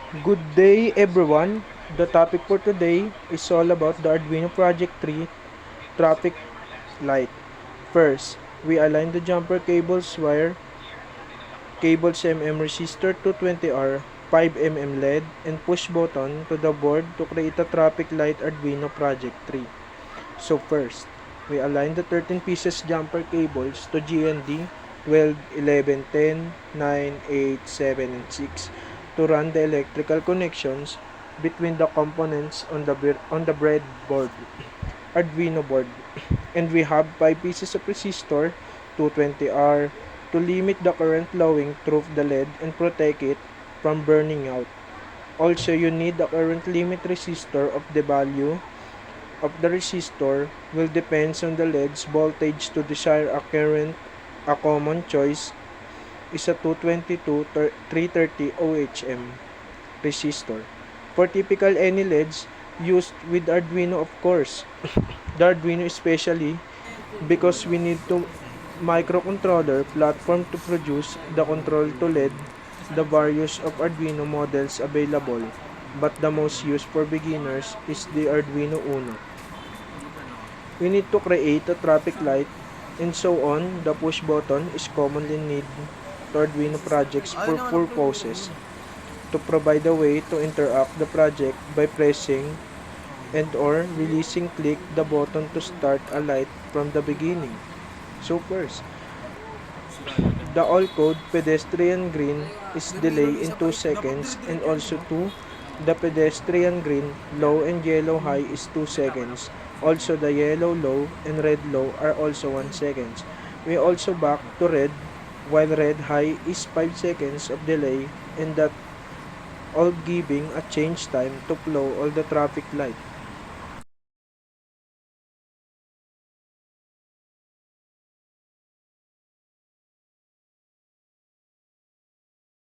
Good day everyone. The topic for today is all about the Arduino Project 3 traffic light. First, we align the jumper cables wire cables resistor to 20R, 5mm LED, and push button to the board to create a traffic light Arduino Project 3. So first, we align the 13 pieces jumper cables to GND 12, 11, 10, 9, 8, 7, and 6 to run the electrical connections between the components on the breadboard, Arduino board. And we have 5 pieces of resistor, 220R, to limit the current flowing through the LED and protect it from burning out. Also, you need the current limit resistor of the value of the resistor will depends on the LED's voltage to desire a current. A common choice is a 222 330 OHM resistor. For typical any LEDs used with Arduino, of course, the Arduino especially because we need to microcontroller platform to produce the control to LED the various of Arduino models available, but the most used for beginners is the Arduino Uno. We need to create a traffic light and so on. The push button is commonly needed to Arduino projects for purposes to provide a way to interact the project by pressing and or releasing click the button to start a light from the beginning. So first, the all code pedestrian green is delay in 2 seconds and also 2 the pedestrian green low and yellow high is 2 seconds. Also the yellow low and red low are also 1 seconds. We also back to red while red high is 5 seconds of delay and that all giving a change time to flow all the traffic light.